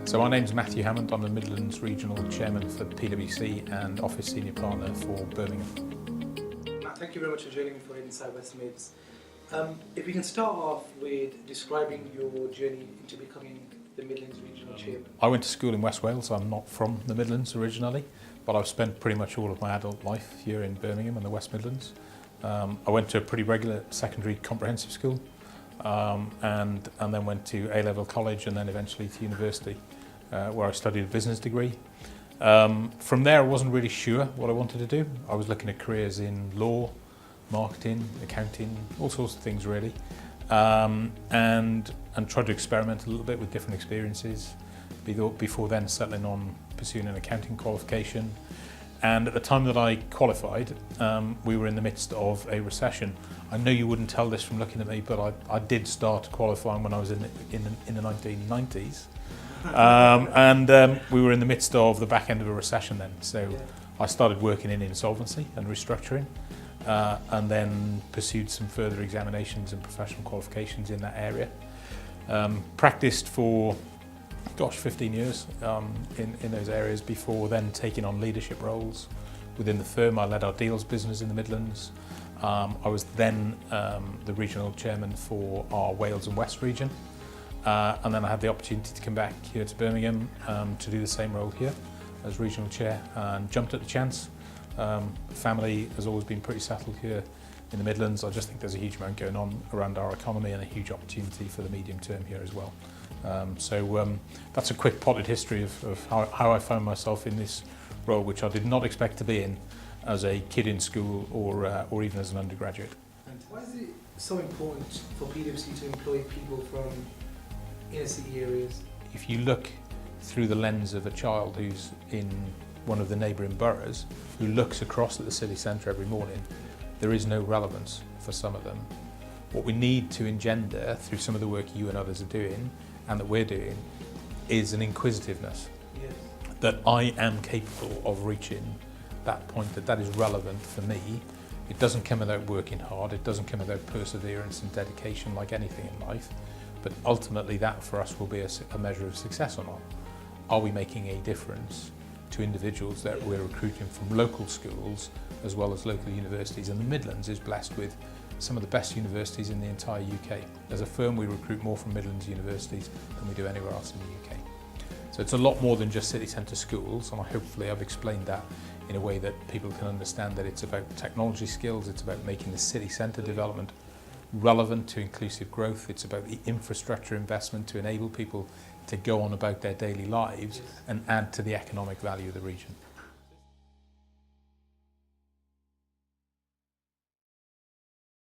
So my name's Matt Hammond. I'm the Midlands Regional Chairman for PwC and Office Senior Partner for Birmingham. Thank you very much for joining me for Inside West Mids. If we can start off with describing your journey into becoming the Midlands Regional Chairman. I went to school in West Wales. I'm not from the Midlands originally, but I've spent pretty much all of my adult life here in Birmingham and the West Midlands. I went to a pretty regular secondary comprehensive school and then went to A-level college and then eventually to university where I studied a business degree. From there I wasn't really sure what I wanted to do. I was looking at careers in law, marketing, accounting, all sorts of things really, and tried to experiment a little bit with different experiences before then settling on pursuing an accounting qualification. And at the time that I qualified, we were in the midst of a recession. I know you wouldn't tell this from looking at me, but I did start qualifying when I was in the 1990s. We were in the midst of the back end of a recession then. So I started working in insolvency and restructuring, and then pursued some further examinations and professional qualifications in that area. Practiced for 15 years in those areas before then taking on leadership roles within the firm. I led our deals business in the Midlands. I was then the regional chairman for our Wales and West region. And then I had the opportunity to come back here to Birmingham to do the same role here as regional chair, and jumped at the chance. Family has always been pretty settled here in the Midlands. I just think there's a huge amount going on around our economy and a huge opportunity for the medium term here as well. That's a quick potted history of how I found myself in this role, which I did not expect to be in as a kid in school or even as an undergraduate. And why is it so important for PwC to employ people from inner city areas? If you look through the lens of a child who's in one of the neighbouring boroughs, who looks across at the city centre every morning, there is no relevance for some of them. What we need to engender through some of the work you and others are doing, and that we're doing, is an inquisitiveness. Yes. That I am capable of reaching that point, that is relevant for me. It doesn't come without working hard, it doesn't come without perseverance and dedication like anything in life, but ultimately that for us will be a measure of success or not. Are we making a difference to individuals that we're recruiting from local schools as well as local universities? And the Midlands is blessed with some of the best universities in the entire UK. As a firm, we recruit more from Midlands universities than we do anywhere else in the UK. So it's a lot more than just city centre schools, and hopefully I've explained that in a way that people can understand that it's about technology skills, it's about making the city centre development relevant to inclusive growth, it's about the infrastructure investment to enable people to go on about their daily lives and add to the economic value of the region.